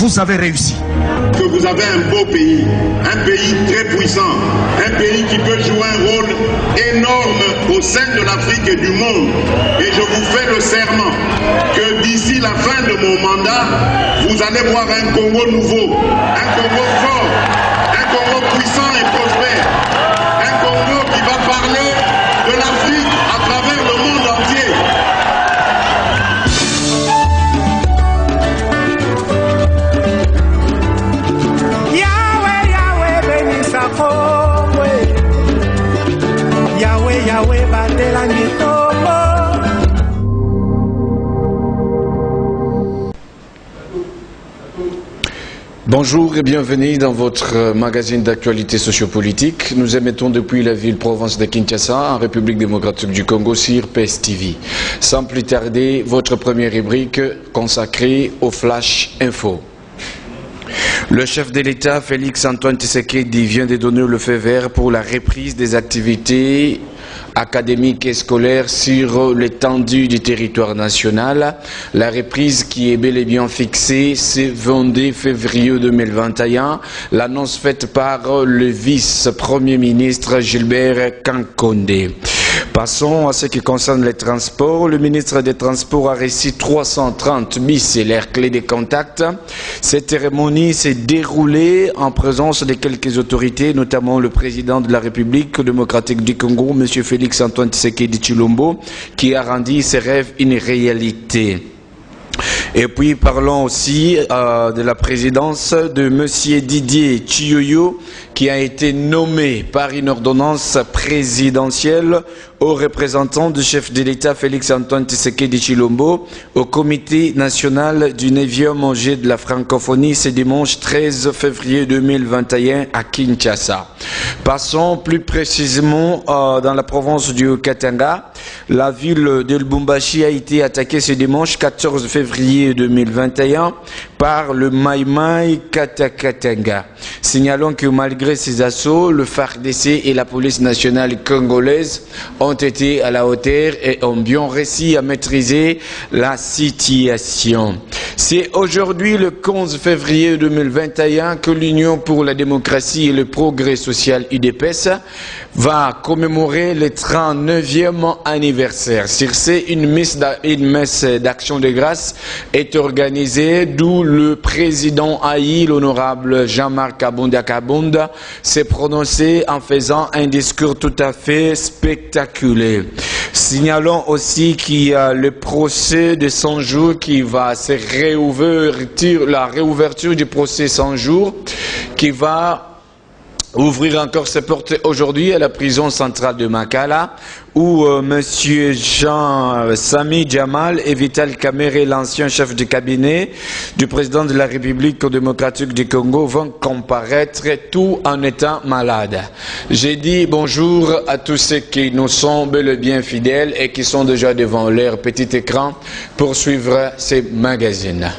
vous avez réussi. Que vous avez un beau pays, un pays très puissant, un pays qui peut jouer un rôle énorme au sein de l'Afrique et du monde. Et je vous fais le serment que d'ici la fin de mon mandat, vous allez voir un Congo nouveau, un Congo fort, un Congo puissant et prospère, un Congo qui va parler de l'Afrique à travers le monde entier. Bonjour et bienvenue dans votre magazine d'actualité sociopolitique. Nous émettons depuis la ville-province de Kinshasa, en République démocratique du Congo, sur PES TV. Sans plus tarder, votre première rubrique consacrée au Flash Info. Le chef de l'État, Félix Antoine Tshisekedi, vient de donner le feu vert pour la reprise des activités académiques et scolaires sur l'étendue du territoire national. La reprise qui est bel et bien fixée, c'est 22 février 2021. L'annonce faite par le vice-premier ministre Gilbert Kankonde. Passons à ce qui concerne les transports. Le ministre des Transports a reçu 330 bis et leurs clés de contact. Cette cérémonie s'est déroulée en présence de quelques autorités, notamment le président de la République démocratique du Congo, M. Félix Antoine Tshisekedi Tshilombo, qui a rendu ses rêves une réalité. Et puis parlons aussi de la présidence de M. Didier Chiyoyo, qui a été nommé par une ordonnance présidentielle au représentant du chef de l'État Félix Antoine Tshisekedi Tshilombo au comité national du 9e ONG de la francophonie ce dimanche 13 février 2021 à Kinshasa. Passons plus précisément dans la province du Katanga. La ville de Lubumbashi a été attaquée ce dimanche 14 février 2021 par le Maïmaï Katakatanga. Signalons que malgré ces assauts, le FARDC et la police nationale congolaise ont été à la hauteur et ont bien réussi à maîtriser la situation. C'est aujourd'hui le 15 février 2021 que l'Union pour la démocratie et le progrès social UDPS va commémorer le 39e anniversaire. Sur ce, une messe d'action de grâce est organisée, d'où le président Haï, l'honorable Jean-Marc Kabunda, s'est prononcé en faisant un discours tout à fait spectaculaire. Signalons aussi qu'il y a le procès de 100 jours qui va se réouvrir, la réouverture du procès 100 jours qui va ouvrir encore ses portes aujourd'hui à la prison centrale de Makala, où M. Jean Sami Djamal et Vital Kamerhe, l'ancien chef de cabinet du président de la République démocratique du Congo, vont comparaître tout en étant malades. J'ai dit bonjour à tous ceux qui nous sont bel et bien fidèles et qui sont déjà devant leur petit écran pour suivre ces magazines.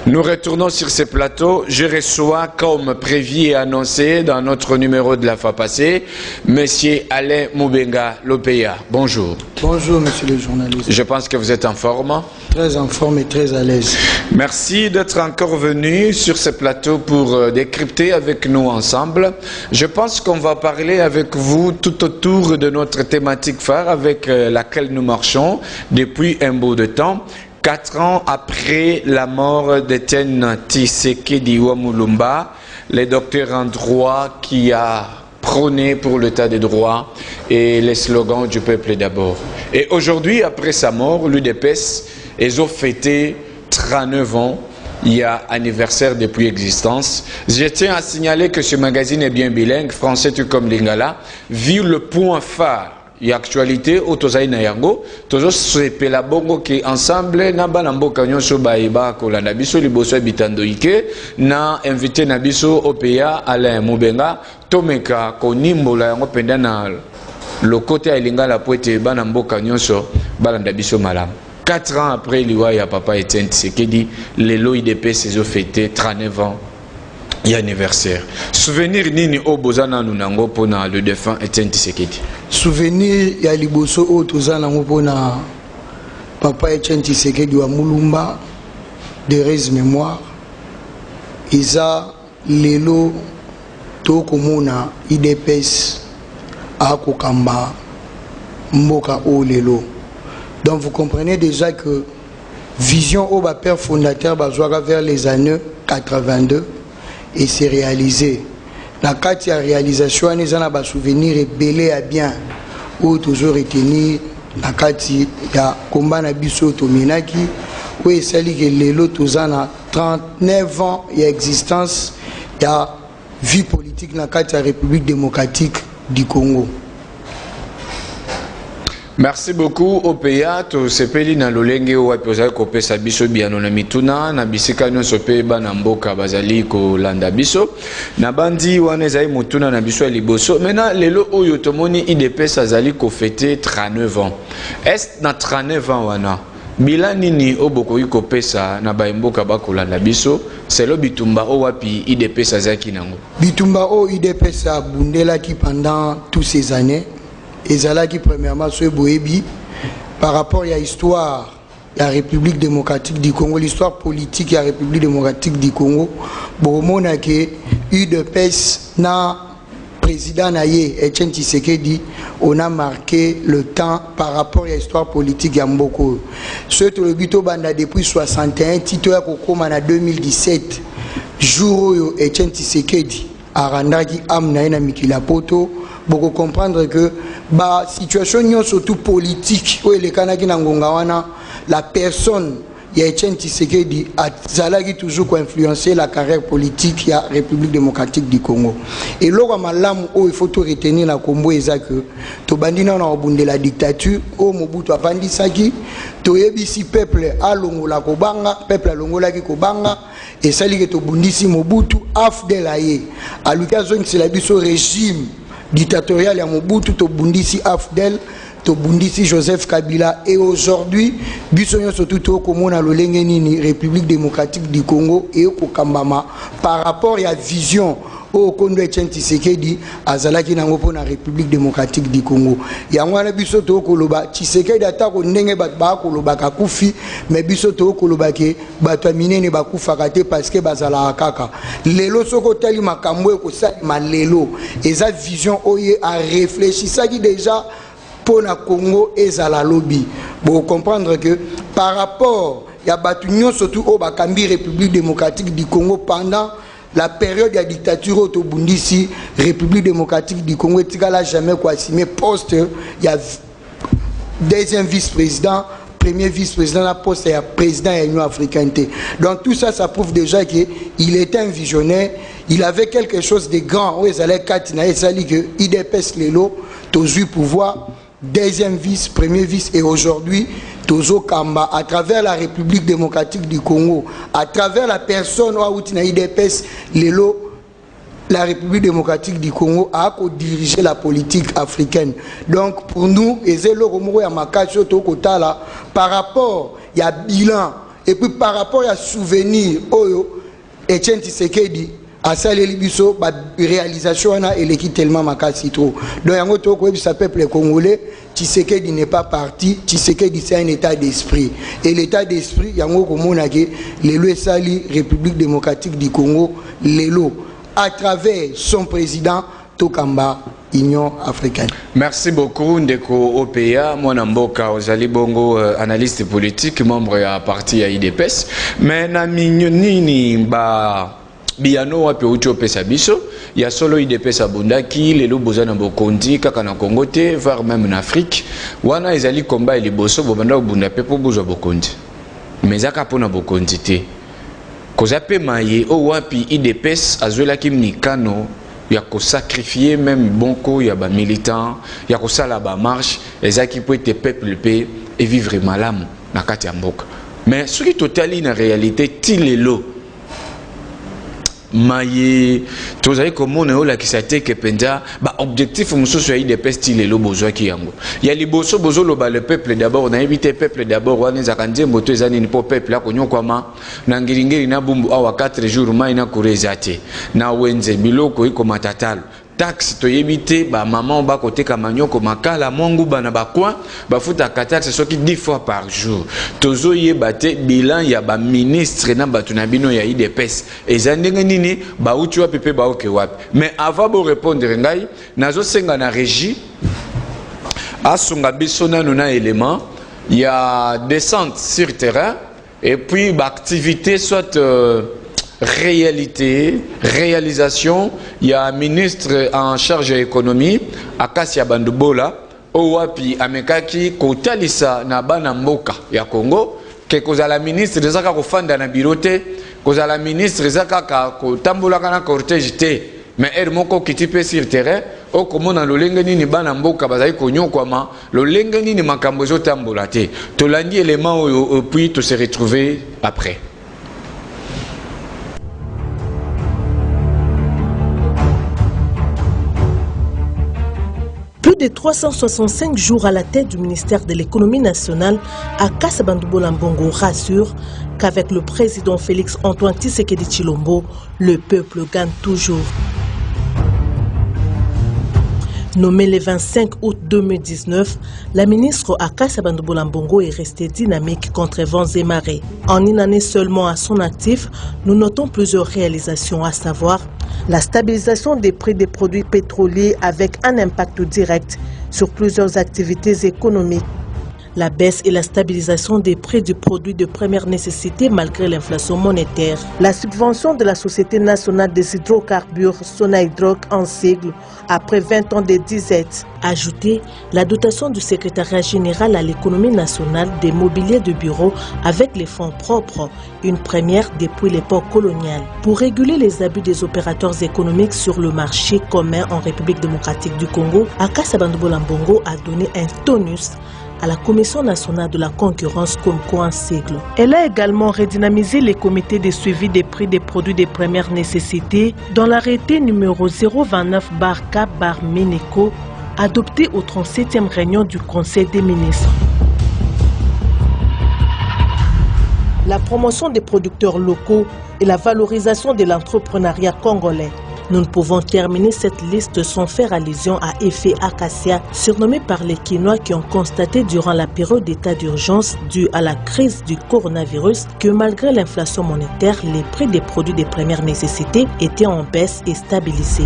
Nous retournons sur ce plateau. Je reçois, comme prévu et annoncé dans notre numéro de la fois passée, M. Alain Moubenga Lopeya. Bonjour. Bonjour, monsieur le journaliste. Je pense que vous êtes en forme. Très en forme et très à l'aise. Merci d'être encore venu sur ce plateau pour décrypter avec nous ensemble. Je pense qu'on va parler avec vous tout autour de notre thématique phare avec laquelle nous marchons depuis un bout de temps. 4 ans après la mort d'Etienne Tshisekedi Mulumba, le docteur en droit qui a prôné pour l'état de droit et les slogans du peuple d'abord. Et aujourd'hui, après sa mort, l'UDPS, ils ont fêté 39 ans. Il y a anniversaire depuis existence. Je tiens à signaler que ce magazine est bien bilingue, français tout comme lingala, vu le point phare. Il y a actualité au Tozaï Nayango, Tozo sepela bongo qui ensemble na banamboka nyonso baïba kola nabiso liboso bitando ike na invité nabiso OPA Alain Moubenga tomeka konimbola yango penda na le côté à lingala poete banamboka nyonso balanda biso malam. 4 ans après liwa ya papa Etienne Tshisekedi, les lois IDP se ont fêté 39 ans. Il y a anniversaire. Souvenir nini o bozana nunango pona le défunt Etienne Tshisekedi. Souvenir ya liboso o tozana ngo pona papa Etienne Tshisekedi wa Mulumba, de heureuse mémoire. eza lelo tokomona IDPS akokamba mboka o lelo. Donc vous comprenez déjà que vision au père fondateur bazwaka vers les années 82 et c'est réalisé. La carte ya réalisation eza na ba souvenir belé à bien ou toujours retenir la carte ya combat na biso tominaki ou esali que lelo tozana 39 ans ya existence ya vie politique na carte ya République démocratique du Congo. Merci beaucoup OPA to sepeli na lolenge wapi ozali kopesa biso biano na mituna na bisika nyonso pe bana mboka bazali kolanda biso na bandi wana ezali mutuna na biso ya liboso. Maintenant lelo oyo tomoni IDPS azali kofete 39 ans. Est na 39 ans wana bila nini obokoki kopesa na baimboka bakolanda biso selo bitumba o wapi IDPS azaki nango? Bitumba o IDPS abundelaki pendant toutes ces années. Et ça qui premièrement ce boébi par rapport à l'histoire de la République démocratique du Congo, l'histoire politique de la République démocratique du Congo, bon a que UDPS na président naye Etienne Tshisekedi on a marqué le temps par rapport à l'histoire politique ya Mboko. Ce le bito banda depuis 61 titre ya kokoma na 2017 jour où Etienne Tshisekedi arandaki amna na mikila poto. Beaucoup comprendre que la situation surtout politique où les Kanaki Nangongawana, la personne Etienne Tshisekedi a toujours influencé la carrière politique de la République démocratique du Congo. Et là, il faut tout retenir la Combo et que to bandina na obunde la dictature au Mobutu avandi saki to yebisi peuple a longola kobanga peuple a longola ki kobanga et sali que to bundisi Mobutu afdel aye à l'occasion c'est la biso régime dictatorial ya Mobutu to bundisi Afdel to bundisi Joseph Kabila et aujourd'hui bisonyo surtout to komona lolenge nini République démocratique du Congo et kokambama par rapport à la vision au Kondo Etienne Tshisekedi azalaki nango pona République démocratique du Congo yango na biso to koloba Tshisekedi atako ndenge ba koloba ka kufi mais biso to koloba ke bato minene ba kufaka te parce que bazala kaka lelo soko tali makambo ko salima lelo eza vision oye a réfléchir ça qui déjà pour la Congo ezala lobby bon comprendre que par rapport ya batu nyon surtout au bakambi République démocratique du Congo pendant la période de la dictature autobundisi République démocratique du Congo etikala jamais quoi si mais poste il y a deuxième vice-président premier vice-président la poste il y a président de l'Union africaine. Donc tout ça ça prouve déjà que il était un visionnaire, il avait quelque chose de grand où ils allaient katina et ça dit que IDPS lelo toujours pouvoir deuxième vice, premier vice et aujourd'hui Tozo Kamba à travers la République démocratique du Congo, à travers la personne ou IDPS, la République démocratique du Congo a dirigé la politique africaine. Donc pour nous, par rapport il y a bilan et puis par rapport à souvenir, Etienne Tshisekedi à ça les biso réalisation et l'équipe tellement makasi trop. Donc yango to ko bisa peuple congolais Tshisekedi n'est pas parti, Tshisekedi c'est un état d'esprit et l'état d'esprit yango ko mona ke lelo sali République démocratique du Congo lelo à travers son président Tokamba Union africaine. Merci beaucoup Ndeko OPA mwana mboka ozali bongo analyste politique membre ya parti ya IDPS mais na mignonini ba biano wapi ucho pesa biso ya solo IDPS abundaki lelo bozana bokondi kaka na Congo te voire même en Afrique wana ezali combat liboso bobanda bunda pepo bozwa bokondi mais aka pona bokondi te koza pe maye o wapi IDPS azwela kimnikano ya ko sacrifier même bonko ya ba militant ya ko sala ba marche ezaki po te peuple pe et vivre malamu na kati ya mboka mais ce qui totali na réalité tilelo maye tozali komona ola kisate ke penza ba objectif mususu ya IDPS tilelo bozwa ki yango ya liboso bozolo ba le peuple d'abord na éviter peuple d'abord wana zakanje moto ezani ni po peuple akonyo kwama na ngiringiri na bumbu awa 4 jours mai na kurezate na wenze biloko iko matatalo taxe to yebité ba maman ba côté kamanyoko makala mongu bana ba coin ba futa taxe soki 10 fois par jour tozo yebate bilan ya ba ministre na batu na bino ya IDPS ezandenge nini ba uti wa pepe ba oke wapi. Mais avant de répondre ngai nazo senga na régie asunga biso nanu na élément il y a descente sur terrain et puis bah, activité soit réalisation, il y a un ministre en charge de l'économie, Akasia Bandubola, Owapi Amekaki, Kotalisa na bana mboka ya Congo, que koza la ministre de Zaka Kofanda na birote, koza la ministre Zaka Kotambola kana cortège te, mais elle moko kitipe sur terrain, o komona lolenge nini bana mboka bazai konyokwama, lolenge nini makambo zo tambola te. Tolandi élément puis to se retrouver après. Plus de 365 jours à la tête du ministère de l'économie nationale, Akassa Bandoubola Mbongo rassure qu'avec le président Félix Antoine Tshisekedi Tshilombo, le peuple gagne toujours. Nommée le 25 août 2019, la ministre Akassa Bandoubola Mbongo est restée dynamique contre vents et marées. En une année seulement à son actif, nous notons plusieurs réalisations, à savoir la stabilisation des prix des produits pétroliers avec un impact direct sur plusieurs activités économiques. La baisse et la stabilisation des prix du produit de première nécessité malgré l'inflation monétaire. La subvention de la Société nationale des hydrocarbures, Sonahydrac en sigle, après 20 ans de disette. Ajouter la dotation du secrétariat général à l'économie nationale des mobiliers de bureau avec les fonds propres, une première depuis l'époque coloniale. Pour réguler les abus des opérateurs économiques sur le marché commun en République démocratique du Congo, Akassa Bandoubola Mbongo a donné un tonus à la Commission nationale de la concurrence comme un sigle. Elle a également redynamisé les comités de suivi des prix des produits de première nécessité dans l'arrêté numéro 029/Cap/Ménéco adopté au 37e réunion du Conseil des ministres. La promotion des producteurs locaux et la valorisation de l'entrepreneuriat congolais. Nous ne pouvons terminer cette liste sans faire allusion à Effet Acacia, surnommé par les Quinois qui ont constaté durant la période d'état d'urgence due à la crise du coronavirus que malgré l'inflation monétaire, les prix des produits de première nécessité étaient en baisse et stabilisés.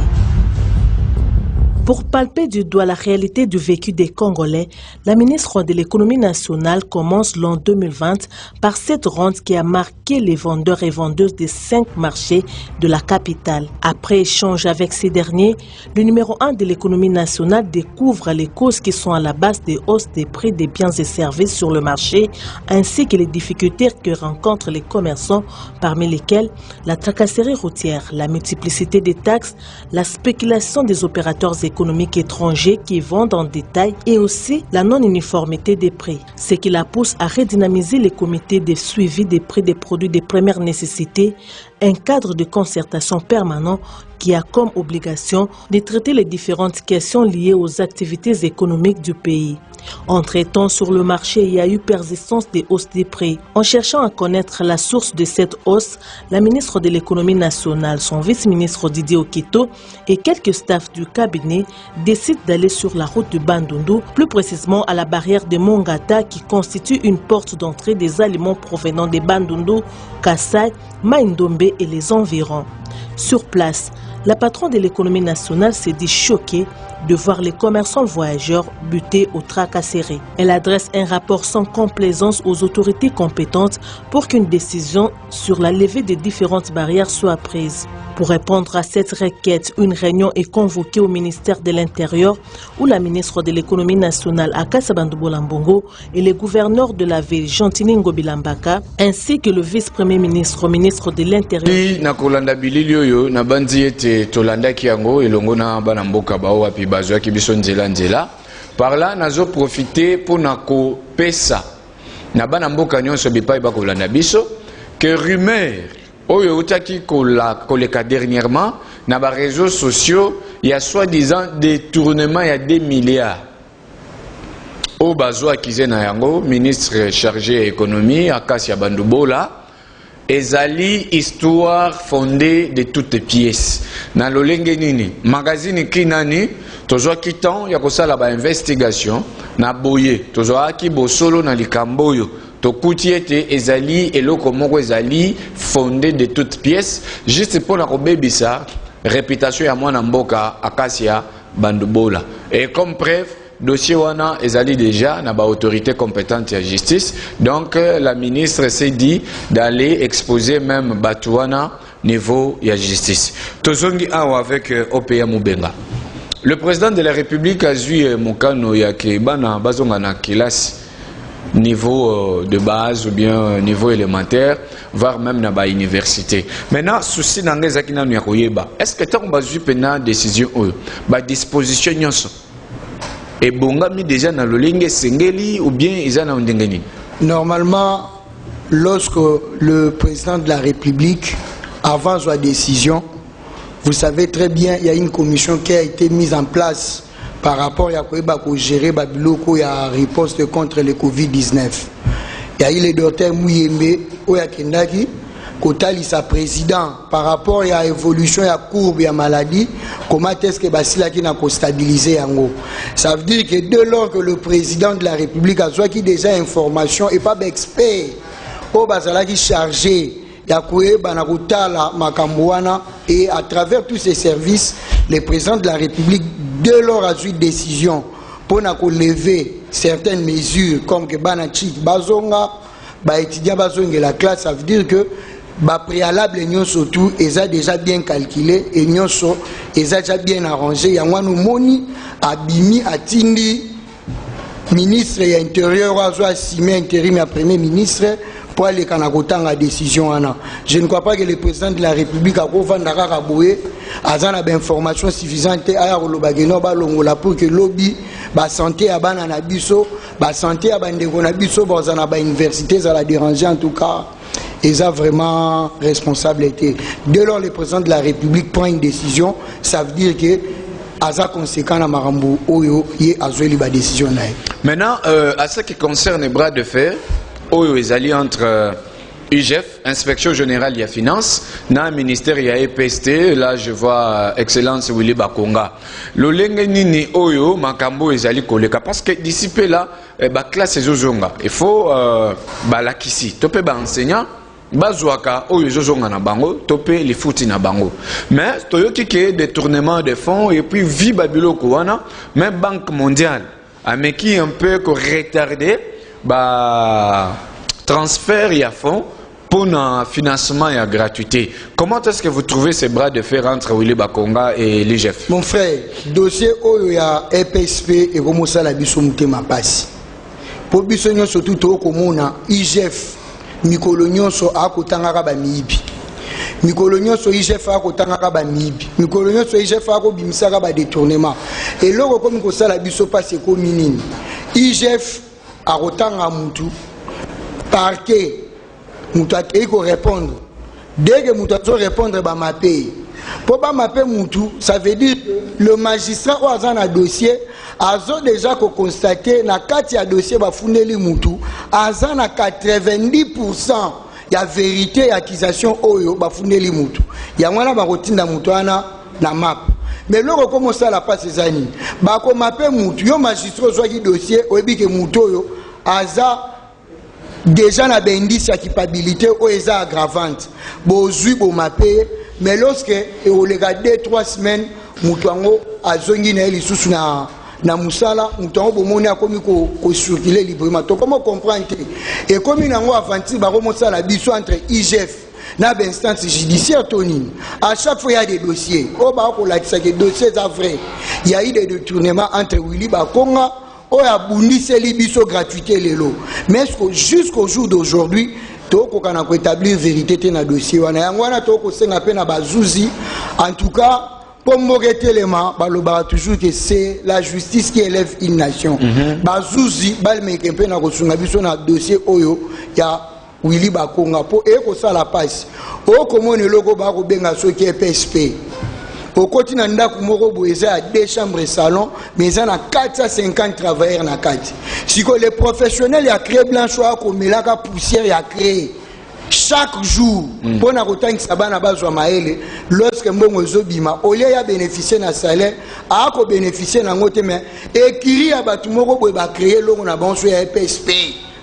Pour palper du doigt la réalité du vécu des Congolais, la ministre de l'économie nationale commence l'an 2020 par cette ronde qui a marqué les vendeurs et vendeuses des 5 marchés de la capitale. Après échange avec ces derniers, le numéro 1 de l'économie nationale découvre les causes qui sont à la base des hausses des prix des biens et services sur le marché, ainsi que les difficultés que rencontrent les commerçants, parmi lesquels la tracasserie routière, la multiplicité des taxes, la spéculation des opérateurs économiques étrangers qui vendent en détail et aussi la non-uniformité des prix. Ce qui la pousse à redynamiser les comités de suivi des prix des produits de première nécessité, un cadre de concertation permanent qui a comme obligation de traiter les différentes questions liées aux activités économiques du pays. En traitant sur le marché, il y a eu persistance des hausses des prix. En cherchant à connaître la source de cette hausse, la ministre de l'économie nationale, son vice-ministre Didier Okito et quelques staffs du cabinet décident d'aller sur la route de Bandundu, plus précisément à la barrière de Mongata qui constitue une porte d'entrée des aliments provenant de Bandundu, Kassai, Maïndombe et les environs. Sur place, la patronne de l'économie nationale s'est dit choquée de voir les commerçants voyageurs butés aux tracasseries. Elle adresse un rapport sans complaisance aux autorités compétentes pour qu'une décision sur la levée des différentes barrières soit prise. Pour répondre à cette requête, une réunion est convoquée au ministère de l'Intérieur où la ministre de l'économie nationale Akassa Bandoubola Mbongo et le gouverneur de la ville Gentini Ngobilambaka ainsi que le vice-premier ministre, ministre de l'Intérieur. Par là, nous avons profité pour nous pesa. Na bana mboka nyonso bipai ba kolanda biso que rumeur oyo utaki koleka dernièrement na ba réseaux sociaux il y a soi-disant détournement il y a 2 milliards. Au bazwa kize na yango ministre chargé économie Akassa Bandoubola ezali histoire fondée de toutes pièces. Na lolenge nini magazine kinani tozwa kitan ya kosala ba investigation na boye tozwa ki bosolo na likamboyo tokuti ete ezali eloko moko ezali fondé de toutes pièces juste pour na kobebisa réputation ya mwana mboka Acacia Bandubola. Et comme preuve dossier wana ezali déjà na ba autorité compétente ya justice. Donc la ministre s'est dit d'aller exposer même Batouana niveau ya justice. Tozongi awa avec OPA Mubenga. Le président de la République a vu mokano ya ke bana bazonga na classe niveau de base ou bien niveau élémentaire, voire même na ba université. Maintenant, souci n'angeza ki nanu ya koyeba. Est-ce que tant bazu pena décision ba disposition nyonso et bongami déjà na lolenge sengeli ou bien izana ndengeni? Normalement, lorsque le président de la République avant sa décision, vous savez très bien, il y a une commission qui a été mise en place par rapport à gérer Babiloko et à riposte contre le Covid-19. Il y a eu le docteur Mouyembe, Oyakendaki, Kotali sa président par rapport à l'évolution de la courbe de la maladie, comment est-ce que Basila qui n'a pas stabilisé en haut. Ça veut dire que dès lors que le président de la République a soit qui déjà information et pas d'expert, au Basala qui chargé, et à travers tous ces services, le président de la République, dès lors a eu une décision pour lever certaines mesures comme que Banachik, Bazonga, étudiant Bazonga la classe, ça veut dire que préalable surtout, ils ont déjà bien calculé et ils ont déjà bien arrangé. Il y a un moni, Abimi, Atindi, ministre de l'Intérieur, Asimé, intérim, premier ministre. Pour aller à la décision. Je ne crois pas que le président de la République a des informations suffisantes pour que lobby, la santé à Bananabiso, la santé à Bandegonabiso, la université, ça l'a dérangé en tout cas. Ils ont vraiment responsabilité. Dès lors, le président de la République prend une décision, ça veut dire que Aza conséquent à Marambo, Oyo, y a la décision. Maintenant, à ce qui concerne les bras de fer, Oyo ezali entre IGF, Inspection Générale des Finances, na ministère ya EPST, là je vois Excellence Willy Bakonga. Lolenge nini Oyo makambo ezali koleka parce que d'ici là ba classe ezozonga. Il faut la kisi. Topé ba enseignant bazwaka Oyo ezozonga na bango, topé les fouti na bango. Mais toyoki ke détournement de fonds et puis vi babiloko wana, même Banque mondiale a meki un peu retardé transfert et à fond pour un financement et à gratuité. Comment est-ce que vous trouvez ces bras de fer entre Willy Bakonga et l'IGF? Mon frère, dossier Oya EPSP et comme ça la bisomute ma passe. Pour bisonyo surtout comme on a IGF, Mikolonyo so akotanga ba mibi. Mikolonyo so IGF akotanga ba mibi. Mikolonyo so IGF akobimisa ba détournement. Et loko comme ko ça la biso passe comme minine. IGF à Rotanga Moutou, parquet, Moutou a répondre. Dès que Moutou a répondre, ma paye. Pour ma paye Moutou, ça veut dire que le magistrat ou un dossier a déjà constaté na 4 dossier ba fundeli Moutou, a 90% ya vérité et accusation oyo ba fundeli Moutou. Ya mwana ba rotinda Moutou na map. Mais là, on commence à la passer ces années. Bah, comme appelle Moutou, yo magistrat soit qui dossier, ou bien que Moutou yo, aza déjà na bendice à culpabilité ou eza aggravante. Bon, zui bon m'appelle, mais lorsque on les regarde 2-3 semaines, Moutou ango azongi na eli sous na musala, Moutou ango bomoni a commis ko circuler librement. Donc comment comprendre? Et comme il ango avanti, bah commence à la biso entre IGF. Dans l'instance judiciaire, Tony, à chaque fois il y a des dossiers. Au bas, des dossiers vrai. Il y a eu des détournements entre Willy Bakonga et Abundi Selibiso gratuité les lots. Mais jusqu'au jour d'aujourd'hui, on a établi vérité dans le dossier. On a en tout cas, pour m'arrêter les mains, toujours que c'est la justice qui élève une nation. Bazouzi, Balmekempe, na dossier Oyo, il y a Willy Bakonga pour eko ça la passe o comment le logo ba ko benga so qui est PSP au continent ndako moko boeza à 2 chambres salon mais ça na 450 travailleurs na kati si que les professionnels ya créé blanchard ko melaka poussière ya créé chaque jour pour na kotangisa bana bazwa maele lorsque mbongo zobima au lieu ya bénéficier na salaire a ko bénéficier na ngote mais ekiri ya batu moko boye ba créer longo na banso ya PSP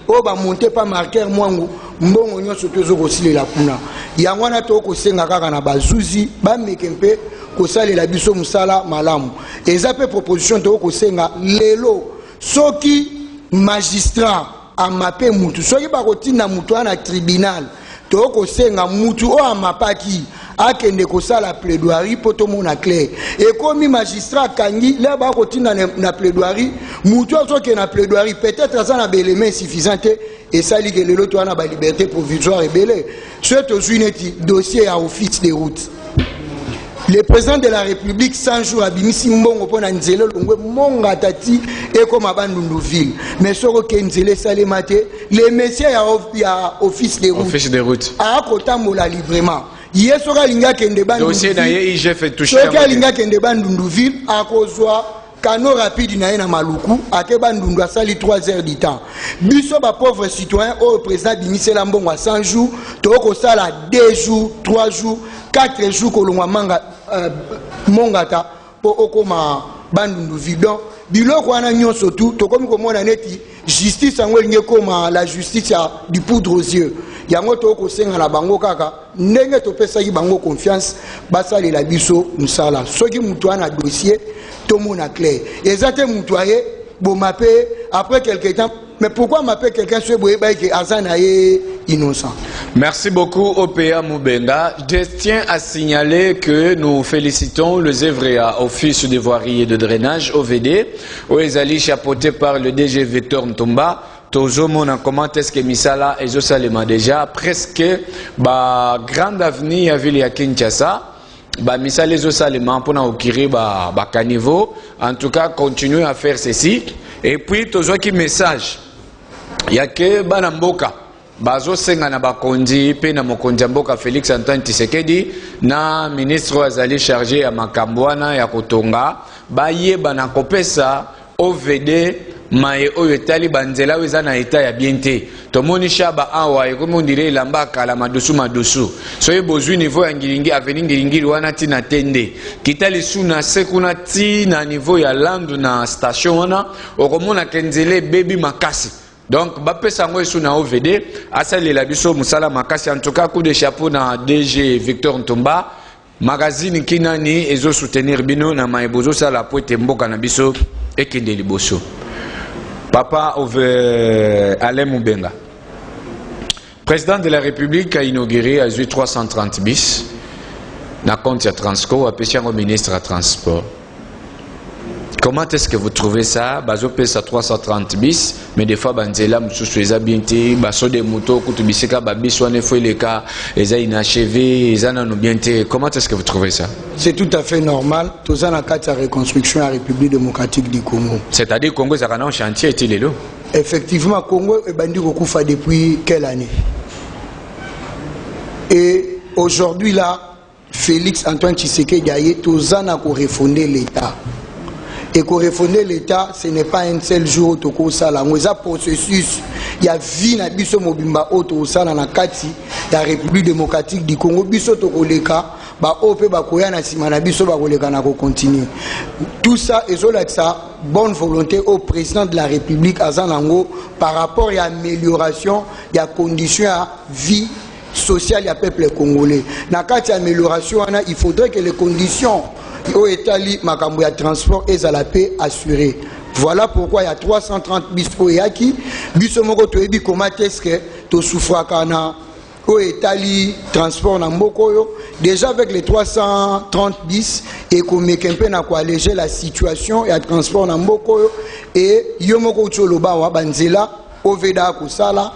o ba monter pas marqueur mwangu mbongo nyonso tozo kosilela kuna yango na to ko senga kaka na bazuzi ba mekempe ko salela biso musala malamu eza pe proposition to ko senga lelo soki magistrat a mappé mutu soki ba kotina mutu na tribunal to ko senga mutu o amapaki akende ko sala plaidoirie poto mona clair et comme magistrat kangi là ba kotina na plaidoirie mutu soki na plaidoirie peut-être ça na élément suffisant et ça li que lelo to na ba liberté provisoire et belé ce to unity dossier à office des routes. Le président de la République 100 jours a bimisi mbongo pona nzele longwe monga tati et comme abandunduville mais soko ke nzele salemate les messieurs ya office des routes a kotambola librement yesoka linga kende bandunduville dossier na ye IGF touché soka linga kende bandunduville a kozwa cano rapide na ye na maluku ake bandundu asali 3 heures du temps biso ba pauvre citoyen au président bimisi la mbongo à 100 jours toko sala 2 jours 3 jours 4 jours kolongwa manga mongata po okoma bandundu vidon biloko wana nyonso tu tokomi komona neti justice yango elingi koma la justice du poudre aux yeux yango tokosenga na bango kaka ndenge topesaki bango confiance basalela biso musala soki mutu ana dossier tomona clair eza te mutu aye bomape après quelque temps. Mais pourquoi m'appeler quelqu'un sur Boébaï Azana est innocent? Merci beaucoup OPA Moubenga. Je tiens à signaler que nous félicitons le Zevrea, Office de voirie et de drainage, OVD, où ils allaient chapeauté par le DG Victor Ntomba. Toujours mon comment est-ce que Misala et Zosalema déjà presque grande avenue à ville à Kinshasa. Misala et Zosalema pour nous occuper caniveau. En tout cas, continuez à faire ceci. Et puis toujours qui message. Yake bana mboka bazo senga na bakonzi pe na mokonzi mboka Félix Antoine Tshisekedi na ministre azali chargé ya makambwana ya kotonga baye bana kopesa OVD maye oyo tali banzela weza na eta ya biente tomoni shaba awa ekomo ndire lamba kala madusu so ye bozwi niveau ya ngilingi avenue ngilingi wana tina tende kitali suna sekuna ti na niveau ya landu na station wana okomona kenzele baby makasi. Donc, Bapé Sango est sous na OVD, Asali la biso Moussala Makasi, en tout cas, coup de chapeau na DG Victor Ntomba, magazine Kinani, et zo soutenir bino na maebozo sa la poete mboka na biso, et kende liboso. Papa Alain Moubenga. Président de la République a inauguré à 330 bis, na compte ya Transco, a péché au ministre à transport. Comment est-ce que vous trouvez ça? Bazo pesa 330 bis, mais des fois banzela mususu eza bienté, baso de moto kutubisika babiswa ne foi les cas, eza inachevé, eza nanu bienté. Comment est-ce que vous trouvez ça? C'est tout à fait normal. Tout ça na kati ya reconstruction à la République démocratique du Congo. C'est-à-dire Congo za kana en chantier est lelo. Effectivement, Congo est bandi kokufa depuis quelle année? Et aujourd'hui là, Félix Antoine Tshisekedi aye tozana ko refonder l'État. Et pour refonder l'État, ce n'est pas un seul jour au sala. Il y a un processus, il y a vie na biso mobimba auto sala na kati la République démocratique du Congo biso to koleka ba ope ba koya na sima na biso ba koleka na ko continuer. Tout ça et ça bonne volonté au président de la République Azanango par rapport à l'amélioration des conditions à vie sociale du peuple congolais. Na kati amélioration il faudrait que les conditions au Italie, makambo ya transport et à la paix assurée. Voilà pourquoi il y a 330 bis au Yaki. Biso moko to ebi comment est-ce que to souffra kana au Italie transport na mbokoyo. Déjà avec les 330 bis et comme kempe na ko alléger la situation et transport na mbokoyo et yomoko choloba wa banzela oveda ko sala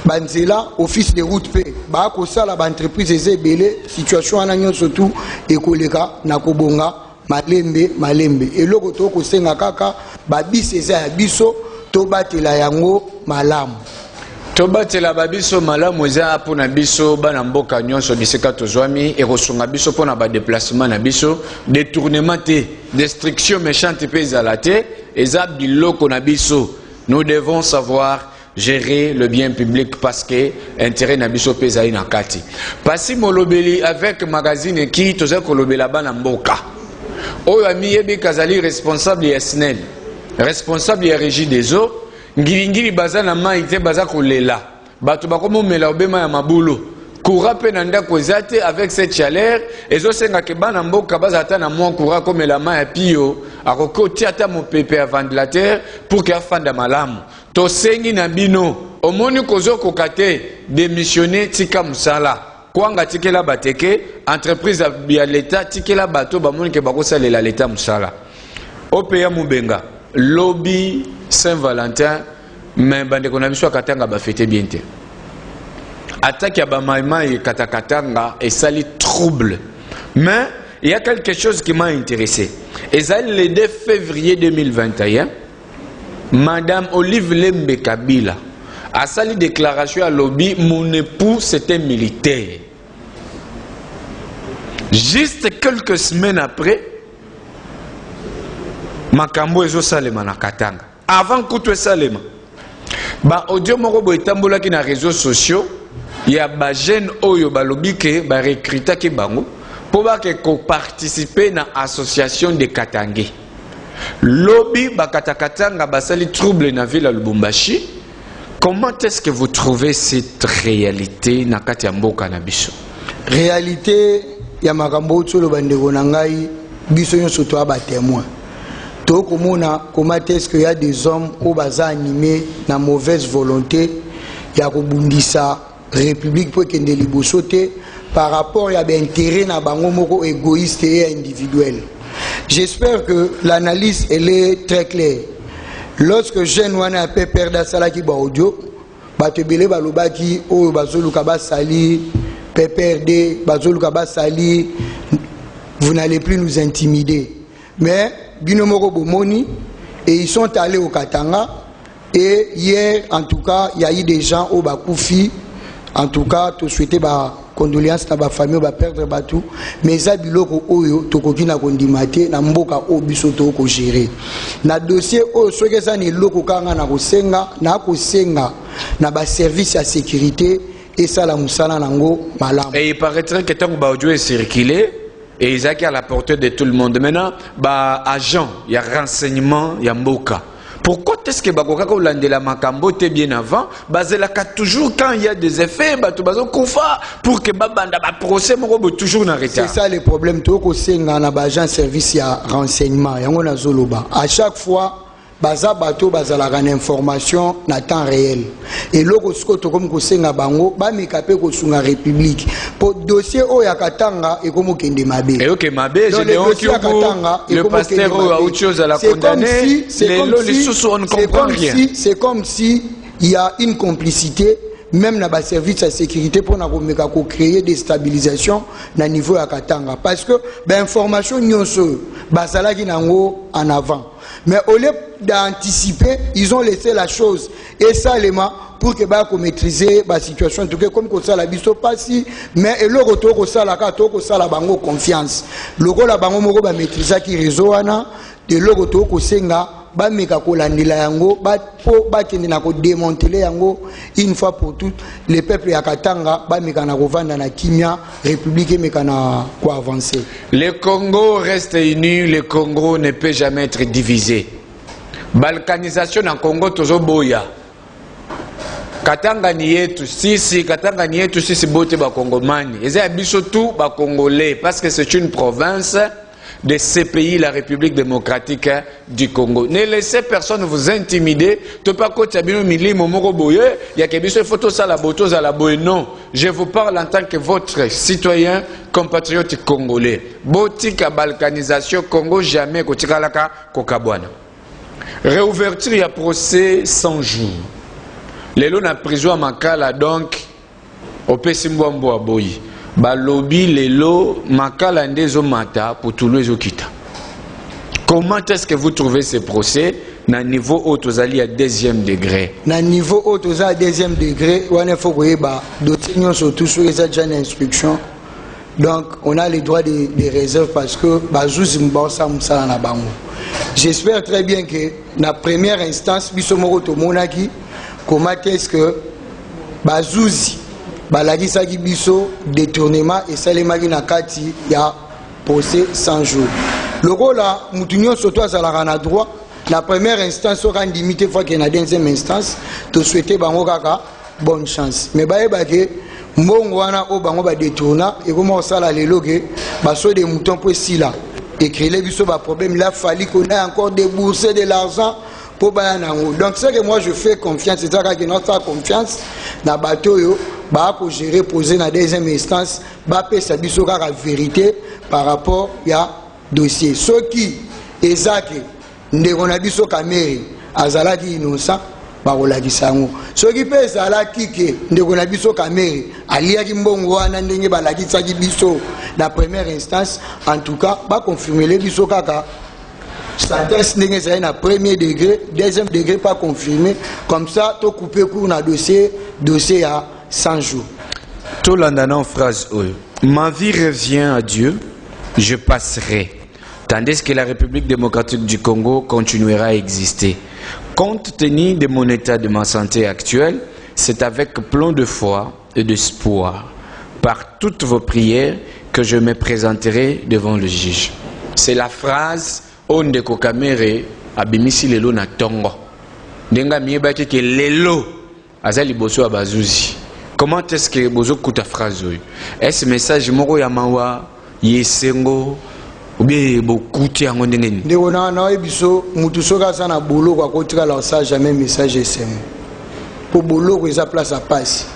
banzela office de route pe ba ko sala ba entreprise ezebele situation ana nyonso surtout ekoleka na kobonga malembe eloko to ko senga kaka ba bis eza ya biso to batela yango malamu to batela ba biso malamu eza pona biso bana mboka nyonso biseka tozwami e kosunga biso pona ba déplacement na biso détournement te destruction méchante pe ezala te eza biloko na biso. Nous devons savoir gérer le bien public parce que intérêt na biso pesa ina kati. Pasi molobeli avec magazine qui toza kolobela bana mboka. Oyo ami yebi kazali responsable ya SNEL, responsable ya régie des eaux, ngilingili baza na mai te baza kolela. Bato bakomo mela obema ya mabulo. Courant pe nanda kozate avec cette chaleur ezo senga ke bana mboka baza ata na mwa courant comme la main à pio akoko tiata mo pepe à ventilateur pour que afanda malamu to sengi na bino omoni kozo kokate démissionner tika musala kwanga tikela bateke entreprise ya l'état tikela bato bamoni ke bakosalela l'état musala opeya mubenga lobby Saint-Valentin mais bande kona biso katanga ba fêter bien te. Attaque à Bamaïma et Katakatanga et ça les trouble. Mais il y a quelque chose qui m'a intéressé. Et ça, le 2 février 2021, Madame Olive Lembe Kabila a sali déclaration à lobby, mon époux c'était militaire. Juste quelques semaines après, Makambo Ezo Salema na Katanga. Avant Koutou Salema, ba audio moko etambola ki na réseaux sociaux. Il y a des jeunes qui ont recruté bango pour participer à l'association de Katangé. Lobby Bakatakatanga basali trouble na ville à Lubumbashi. Comment est-ce que vous trouvez cette réalité na kati ya mboka na biso? Réalité ya makambo tsolo bandeko na ngai biso nyonso to ba témoin. To komona comment est-ce qu'il y a des hommes au baza animés na mauvaise volonté ya kobundisa République pour qu'elle ne libosote par rapport à l'intérêt na bango moko égoïste et individuel. J'espère que l'analyse elle est très claire. Lorsque jeune wana pe perda sala ki ba audio, ba tebele ba lobaki o bazoluka ba sali, pe perde bazoluka ba sali, vous n'allez plus nous intimider. Mais bino moko bomoni et ils sont allés au Katanga et hier en tout cas il y a eu des gens au Bakoufi. En tout cas, tu souhaites ba condoléances na ba famille ba perdre ba tout, mais ça biloko oyo to kokina kondimate na mboka o biso to ko gérer. Na dossier o soke ça ni loko kanga na kosenga na ba service à sécurité et ça la musala nango malam. Et il paraîtrait que tant que ba audio est circulé et ils à la portée de tout le monde. Maintenant, ba agent, il y a renseignement, il y a mboka. Pourquoi est-ce que Bakoka Landela Makambo était bien avant? Bazelaka toujours quand il y a des effets, Batubazo Koufa, pour que Babanda procès moko toujours en retard. C'est ça le problème. Toko senga na bajan service ya renseignement. Yango na zoloba. À chaque fois, baza bato bazala une information na temps réel. Et loko sko to comme ko senga bango, ba mekape ko sunga République. Pour dossier o ya Katanga et comme kende mabe. Et OK mabe, je déonque le pasteur a autre chose à la condamner. C'est comme si il y a une complicité même dans le service de sécurité pour créer des stabilisations au niveau de Katanga. Parce que l'information en avant. Mais au lieu d'anticiper, ils ont laissé la chose. Et ça, pour que maîtriser la situation, tout comme ça la biso passi, mais le retour ça la carte, ça la bango confiance. Le rôle la bango moko ba maîtriser qui réseau ana, de le retour ko senga ba meka ko landela yango ba po ba kende na ko démanteler yango une fois pour toutes les peuples ya Katanga ba meka na ko vanda na kimia république meka na ko avancer. Le Congo reste uni, le Congo ne peut jamais être divisé. Balkanisation en Congo tozo boya. Katanga ni yetu sisi, Katanga ni yetu sisi bote ba Kongomani. Eza biso tout ba Congolais parce que c'est une province de ces pays, la République démocratique du Congo. Ne laissez personne vous intimider. Tu pas côté abino mili momoro boye, il y a que biso photo ça la boto à la boye. Non, je vous parle en tant que votre citoyen compatriote congolais. Botika balkanisation Congo jamais kotika laka kokabwana. Réouverture ya procès 100 jours. Les lots na prison à Makala donc au Pesimboambo à Boyi. Balobi les lots Makala ndezo mata pour tout le kita. Comment est-ce que vous trouvez ces procès na niveau haut aux alliés à deuxième degré? Na niveau haut aux alliés à deuxième degré, on a faut que d'autres surtout sur les agents d'instruction. Donc on a les droits de réserve parce que j'espère très bien que la première instance bisomoro to monaki comment est-ce que bazouzi balagisa ki biso détournement et salemaki na kati ya procès 100 jours. Le rôle là mutunyo soto azalaka na droit la première instance aura limité fois qu'il y a une deuxième instance to souhaiter bango kaka bonne chance mais bayeba ke mbongo wana o bango ba détourna et comment ça la lelo ke baso de mouton pour sila écrit les biso ba problème là fallait qu'on ait encore débourser de l'argent pour bayanango. Donc c'est que moi je fais confiance, c'est ça que notre confiance na bateau yo ba ko gérer poser na deuxième instance ba pe sa biso ka vérité par rapport ya dossier ceux qui ezaki ndeko na biso Kamere azalaki innocent ba kolakisa ngo ceux qui pe ezalaki ke ndeko na biso Kamere aliaki mbongo wana ndenge balakisaki biso la première instance en tout cas ba confirmer les biso kaka sentence ndenge ezali na premier degré deuxième degré pas confirmé comme ça to couper court na dossier à 100 jours. Tout l'andanon phrase ma vie revient à Dieu, je passerai, tandis que la République démocratique du Congo continuera à exister. Compte tenu de mon état de ma santé actuelle, c'est avec plein de foi et d'espoir, par toutes vos prières, que je me présenterai devant le juge. C'est la phrase Ondeko Kamere abimisi lelo na tongo. Ndenga miebaki ke lelo azali boso abazuzi. Comment est-ce que bozo kuta phrase oyo? Est-ce message moko ya mawa yesengo ou bien bokuti yango ndenge? Ndeko na ebiso mutu soka sana bolo kwa kotika la ça jamais message yesengo. Pour bolo ko eza place à passe.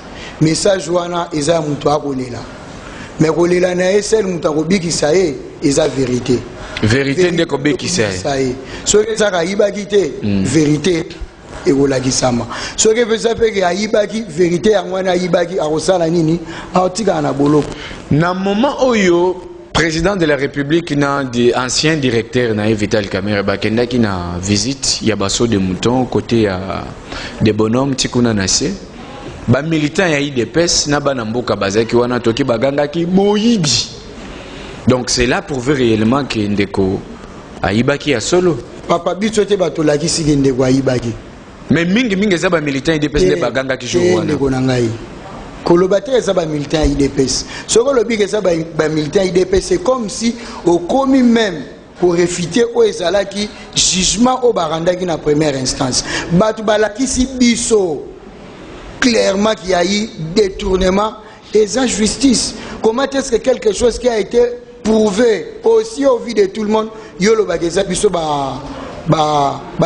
Message wana eza mutu akolela. Mais kolela na esel mutu akobikisa ye eza vérité. Vérité ndeko bekisa ye. So que ça kaibaki te vérité et olakisama. So que ça fait que aibaki vérité angwana aibaki akosala nini aotika na bolo. Na moment oyo président de la République na di ancien directeur na Vital Kamere bakenda ki na visite ya baso de mouton côté ya de bonhomme tikuna nase. Ba militant ya IDPS na bana mboka bazaki wana toki baganga ki moyibi. Donc c'est là pour voir réellement que ndeko aibaki ya solo. Papa biso te batolaki siki ndeko aibaki. Mais mingi za ba militant IDPS ne baganga ki jour wana. Ndeko na ngai. Kolobate za ba militant IDPS. Soko lobi ke za ba militant IDPS c'est comme si au commis même pour réfuter au ezalaki jugement au barandaki na première instance. Batu balaki si biso clairement qu'il y a eu détournement et injustice. Comment est-ce que quelque chose qui a été prouvé aussi au vu de tout le monde, yolo bageza biso ba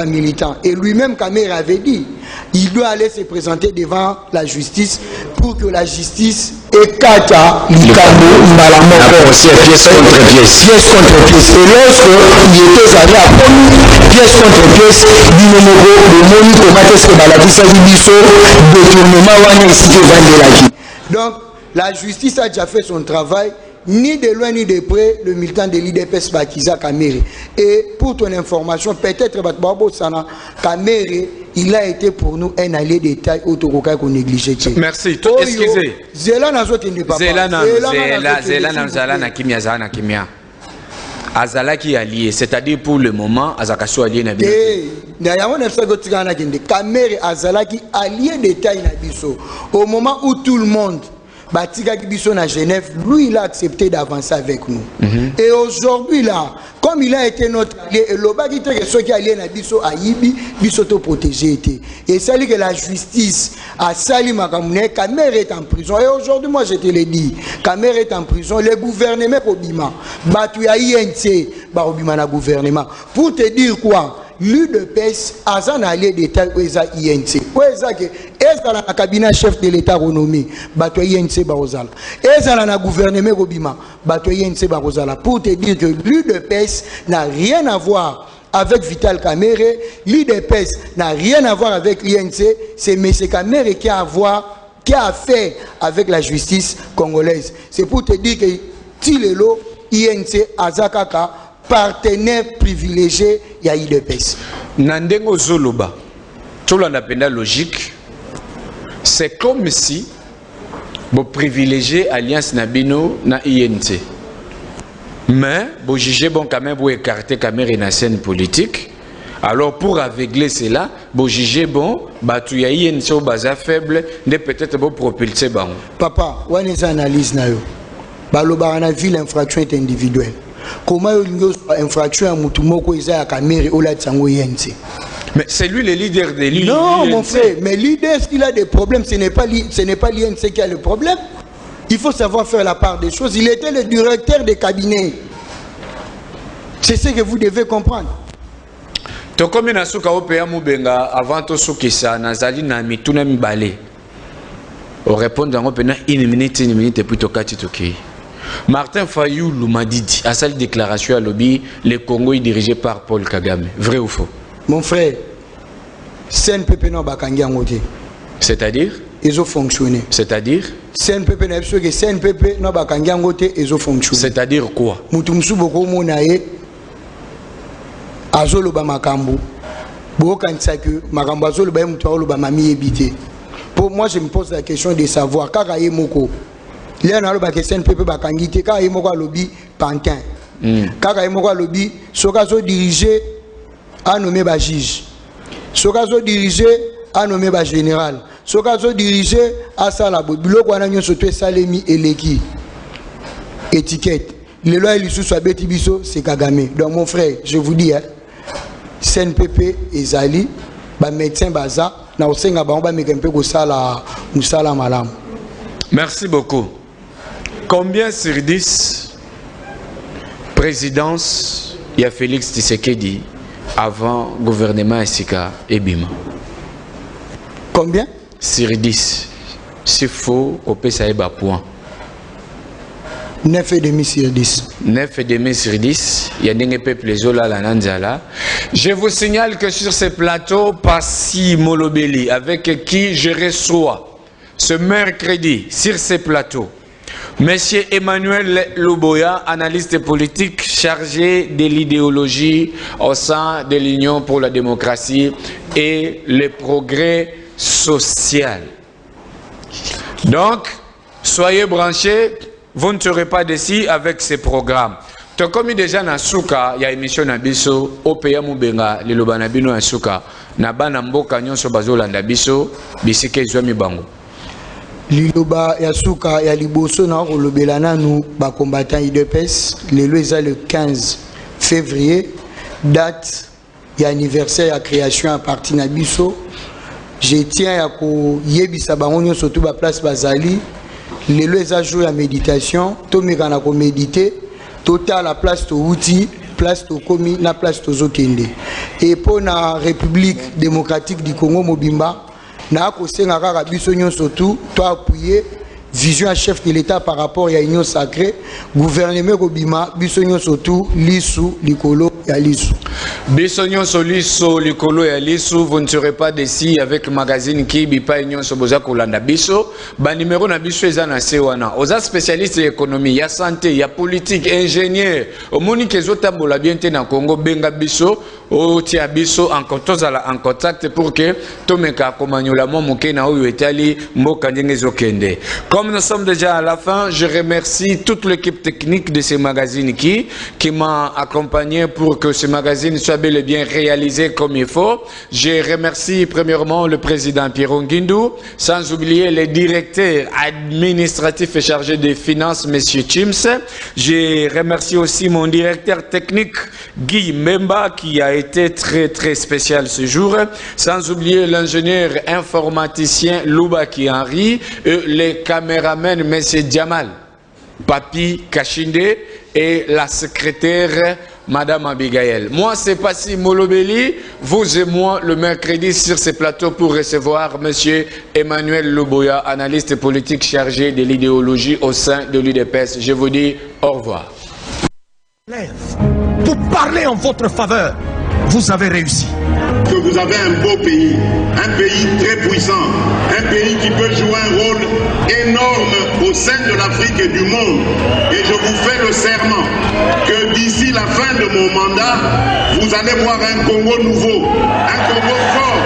militant. Et lui-même Kamere avait dit, il doit aller se présenter devant la justice pour que la justice écata l'Ikambo Mbalamoko. Pièce contre pièce. Pièce contre pièce. Et lorsque il était allé à prendre pièce contre pièce, le moni comment est-ce que balabisa biso détournement wana ici Vandelaki. Donc la justice a déjà fait son travail, ni de loin ni de près, le militant de l'IDPS Bakiza Kamere. Et pour ton information, peut-être Kamere, il a été pour nous un allié de taille autoroka qu'on négligeait. Merci. Excusez. Zela n'a pas Zela na kimia. Azalaki allié, c'est-à-dire pour le moment, Azakaso allié na biso. Kamere Azalaki allié de taille na biso. Au moment où tout le monde Batika Kibiso à Genève, lui il a accepté d'avancer avec nous. Et aujourd'hui là, comme il a été notre allié, et l'obagi que ceux qui alliés na Biso à Ibi, Biso to protégé était. Et ça dit que la justice a Sali Makamune, Kamere est en prison. Et aujourd'hui moi je te l'ai dit, Kamere est en prison, le gouvernement Obima, Batu ya INC, Obima na gouvernement. Pour te dire quoi? L'UDPS a un allié d'État Oueza INC. Oueza que est dans le cabinet chef de l'État renommé, Bato INC Barozala. Est dans le gouvernement Obima, Bato INC Barozala. Pour te dire que l'UDPS n'a rien à voir avec Vital Kamere, l'UDPS n'a rien à voir avec l'INC, c'est M. Kamere qui a fait avec la justice congolaise. C'est pour te dire que Tilelo, INC, Azakaka, partenaire privilégié ya IDPS. Nandengo Zoloba, tout le monde logique, c'est comme si vous privilégiez Alliance Nabino na INC. Mais vous jugez bon quand même vous écarter Kamere na scène politique. Alors pour aveugler cela, vous jugez bon, il y a une chose faible, peut-être vous propulser. Papa, on a une analyse. La ville infraction est individuelle. Comment une infraction à Moutoumoko est à Kamere ou la Tsango Yense? Mais c'est lui le leader de l'INC. Non, mon frère, mais leader, s'il a des problèmes, ce n'est pas l'INC qui a le problème. Il faut savoir faire la part des choses. Il était le directeur des cabinets. C'est ce que vous devez comprendre. Tokomi na suka opéa mubenga avant to sukisa nazali na mituna mibale. On répond dans une minute puis tokati toki. Martin Fayulu m'a dit à sa déclaration à lobby, le Congo est dirigé par Paul Kagame. Vrai ou faux? Mon frère, CNPP n'a pas gagné. C'est-à-dire? Ils ont fonctionné. C'est-à-dire? CNPP n'a pas gagné, ils ont fonctionné. C'est-à-dire quoi? Moutoumsou boko monaye azolo ba makambo. Boko kanisa que makambo azolo ba mutwa lo ba mami ebité. Pour moi, je me pose la question de savoir kaka ye moko. Il y a un CNPP bakangité kaka ye moko lobby pantin. Kaka ye moko lobby sokazo dirigé à nommer ba juge. Sokazo dirigé à nommer ba général. Sokazo dirigé à salabo. Biloko wana nyo soto salemi eleki. Étiquette. Les lois et soit beti biso c'est Kagame. Donc mon frère, je vous dis CNPP et Zali ba médecin baza na osenga ba ba mekempe ko sala musala malam. Merci beaucoup. Combien sur 10 présidence il y a Félix Tshisekedi avant gouvernement Sika et Bima? Combien? Sur 10. C'est faux, on peut savoir point. 9,5 sur 10. 9,5 sur 10. Il y a des peuples la Nanzala. Je vous signale que sur ce plateau, Passi Molobeli, avec qui je reçois ce mercredi sur ce plateau, Monsieur Emmanuel Luboya, analyste politique chargé de l'idéologie au sein de l'Union pour la démocratie et le progrès social. Donc, soyez branchés, vous ne serez pas déçus avec ces programmes. Comme déjà dans Souka, il y a une émission Nabiso, OPA Moubenga, le Lobanabino à Souka, Nabana Mboka Nyon Sobazola Nabiso, Bisike Zwami Bango. Liloba Yasuka ya liboso na olobelana nous ba combattant IDPS le 15 février date et anniversaire à création à partir na biso. Je tiens à ko yebisa bango nyo surtout ba place bazali le jour ya méditation to mekana ko méditer total la place to outil place to komi na place to zokende et pour la République démocratique du Congo Mobimba na ko senga kaka biso nyo surtout to appuyer vision à chef de l'État par rapport à union sacrée gouvernement Kobima biso nyo surtout lisu likolo ya lisu biso nyo lisu likolo ya lisu. Vous ne serez pas déçus avec magazine qui bipa union soboza kolanda biso ba numéro na biso ezana sewana oza spécialiste économie ya santé ya politique ingénieur omoni kezotambola bien te na Congo benga biso o tia biso en contact pour que tomeka komanyola momoke na oyo etali mboka ndenge zokende. Comme nous sommes déjà à la fin, je remercie toute l'équipe technique de ce magazine qui m'a accompagné pour que ce magazine soit bel et bien réalisé comme il faut. Je remercie premièrement le président Pierre Nguindou, sans oublier le directeur administratif et chargé des finances, M. Chims. Je remercie aussi mon directeur technique, Guy Memba, qui a été très spécial ce jour. Sans oublier l'ingénieur informaticien Loubaki Henry et les caméraman M. Djamal Papi Kachinde et la secrétaire Madame Abigail. Moi c'est Passi Molobeli, vous et moi le mercredi sur ce plateau pour recevoir M. Emmanuel Luboya, analyste politique chargé de l'idéologie au sein de l'UDPS. Je vous dis au revoir. Pour parler en votre faveur, vous avez réussi. Que vous avez un beau pays, un pays très puissant, un pays qui peut jouer un rôle énorme au sein de l'Afrique et du monde. Et je vous fais le serment que d'ici la fin de mon mandat, vous allez voir un Congo nouveau, un Congo fort.